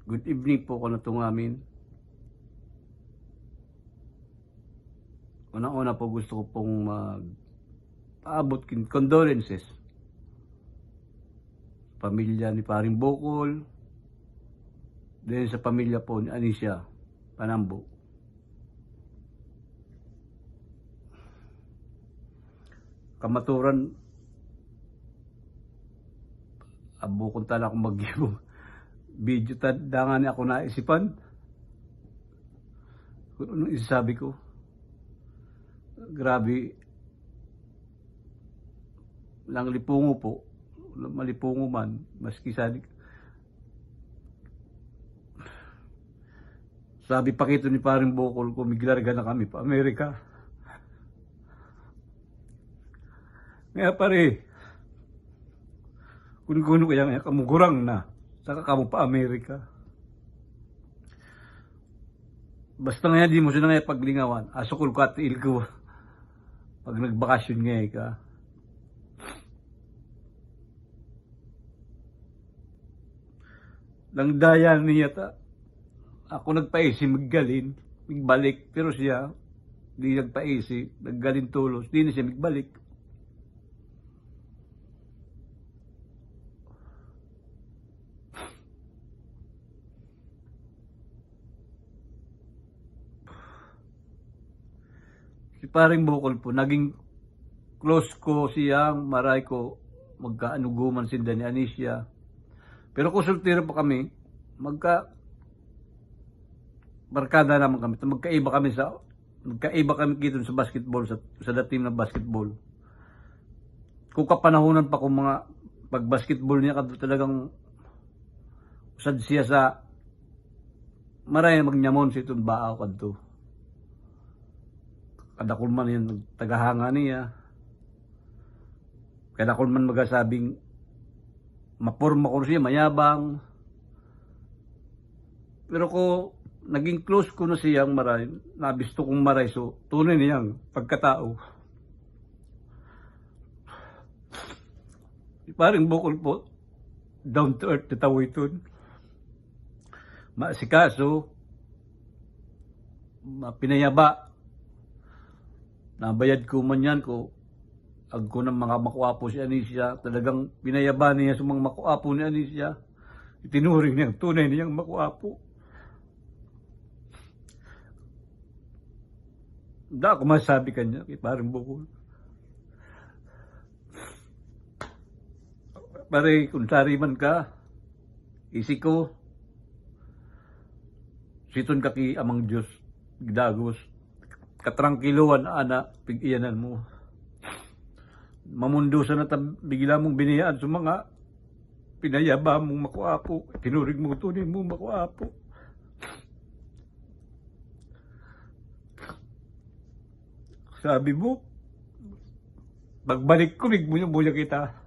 Good evening po kung natungamin. Unang-una po gusto ko pong paabot condolences sa pamilya ni Paring Bokol, din sa pamilya po ni Anisha Panambo. Kamaturan, abo kung tala akong mag-ibong video tadangan ako naisipan. Kung anong isasabi ko. Grabe. Lang lipungo po. Malipungo man. Maski sabi pa kito ni Paring Bokol ko, miglarga na kami pa Amerika. Ngayon pare, kung kaya nga kamugurang na, saka kamo pa Amerika. Basta nga di mo siya nga paglingawan, asukul ko at ilko. Pag nagbakasyon nga ka. Nang daya niya ta, ako nagpaisi maggalin, magbalik, pero siya, di nagpaisi, naggalin tulos, di na siya magbalik. Si Paring Bokol po, naging close ko siyang maray ko, magkaanuguman sinda ni Anisha. Pero kung sultiro pa kami, barkada naman kami. Magkaiba kami dito sa basketball, sa dating na basketball. Kung kapanahonan pa kung mga pag-basketball niya, talagang usad siya sa maray magnyamon sa itong baaw kadto. Kadakol man yan tagahanga niya. Kadakol man magasabing maporma ko siya, mayabang. Pero ko naging close ko na siyang maray, nabisto kong maray, so tunay niyang pagkatao. Paring Bokol po, down to earth, tatawiton. Maasikaso, pinayaba. Nabayad ko man yan ko agko ng mga makuapo si Anisha. Talagang pinayaba niya sa mga makuapo ni Anisha. Itinuring niyang tunay niyang makuapo. Hindi ako masabi kanya kay Paring Bokol. Pare, kung sari man ka, isi ko, siton ka ki amang Diyos, gidagos. Katrangkiluan ana pig-iyanan mo. Mamundusan na bigla mong biniyaan sa mga pinayaba mong makuapo. Tinurig mo tunay mo makuapo. Sabi mo, pagbalik ko, nigmuya kita.